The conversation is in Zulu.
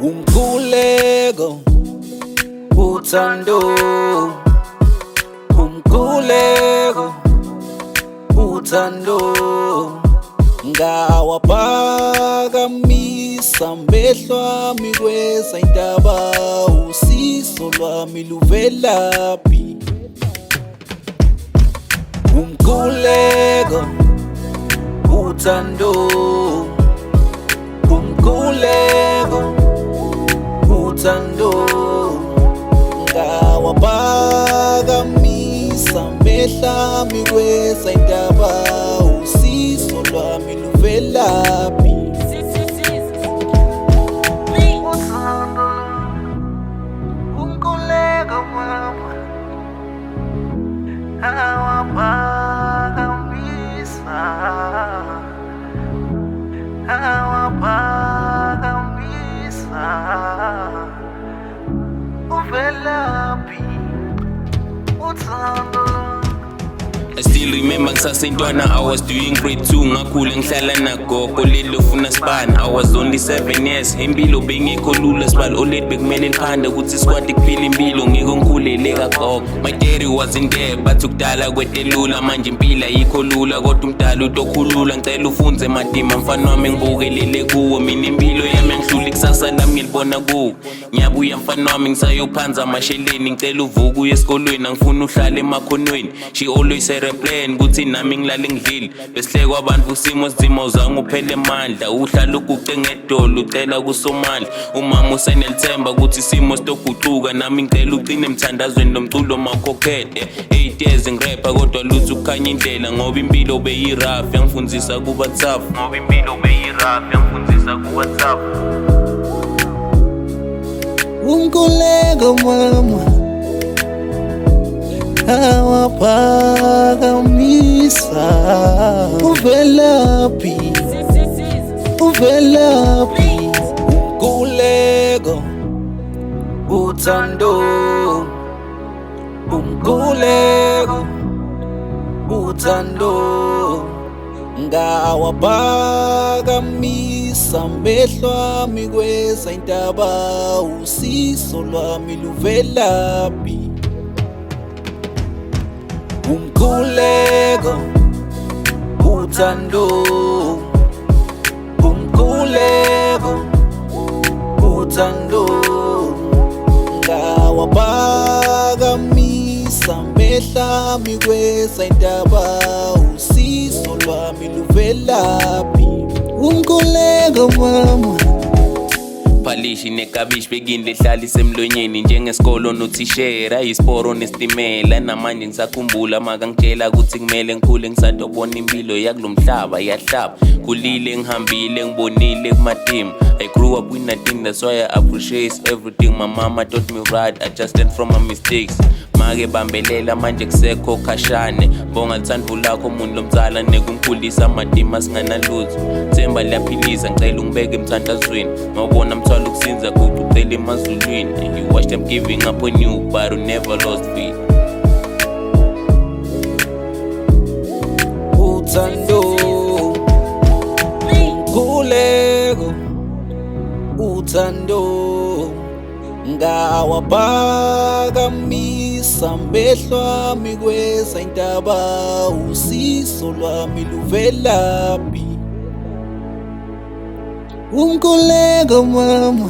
Umkhuleko, uthando, umkhuleko, uthando, ngawaphakamisa amehlo ami kweza indaba, usizo lwami luvelaphi? Umkhuleko, uthando, umkhuleko, uthando, ngawaphakamisa amehlo ami kweza indaba, usizo lwami luvelaphi? Uthando, umkhuleko mama, awaphakamisa, awaphakamisa, uvelaphi uthando? I still remember ngisasentwana, I was doing grade 2, ngakhula ngihlala nagogo leli lofuna sibani. I was only 7 years, impilo bengekho lula sibali oledi bekumele liphande ukuthi sikwati kuphila impilo ngiko ngikhulele kagogo. My daddy wasn't there, bathi ukudala kwetelula manje impilo ayikho lula, kodwa umdala utokhulula ngicela ufunze madima mfana wami ngibukelele kuwo, mina impilo yami yangihlula ikusasa lami ngilibona kuwo. Ngiyabuya mfana wami ngisayophanza amasheleni, ngicela uvuke uye esikolweni angifuni uhlale emakhonweni. She always said a plan kuthi nami ngilale ngidlile, besihlekwa abantu usimo simo uzange uphele amandla, uhlala uguqe ngedolo ucela kusomandla. Umama usenelithemba ukuthi isimo sitoguquka, nami ngicela ugcine emthandazweni lomculo makhokhede. 8 years ngirapha kodwa lutho ukukhanya indlela, ngoba impilo beyirafu yangifundzisa kuba tough, ngoba impilo beyirafu yangifundzisa kuba tough. Umkhuleko mama, awaphakamisa, uvelaphi? Uvelaphi? Umkhuleko, uthando, umkhuleko, uthando, ngawaphakamisa amehlo ami kweza indaba, usizo lwami luvelaphi? Umkhuleko, uthando, umkhuleko, uthando, ngawaphakamisa amehlo ami kweza indaba, usizo lwami luvelaphi? Umkhuleko mama, Phalishi nekabishi bekindle hlala isemlonyeni, njengesikolo nothishera isporo nestimela. Namanje ngisakhumbula makangitshela ukuthi kumele ngikhule ngisatobona impilo yakulomhlaba yahlaba. Khulile ngihambile ngibonile kumateam, I grew up with nothing, that's why I appreciate everything my mama taught me right, I just learned from my mistakes. Make bambelela manje kusekho khashane, bonga lithandvo lakho muntu lomzala nekungikhulisa amadima singanalutho. Themba liyaphilisa ngicela ungibeke emthandazweni, ngawubona mthwalo ukusinza kuthi ucela emazulwini. You watch them giving up on you but you never lost faith. uthando, umkhuleko, uthando, ngawaphakamisa amehlo ami kweza indaba, usizo lwami luvelaphi? Umkhuleko mama,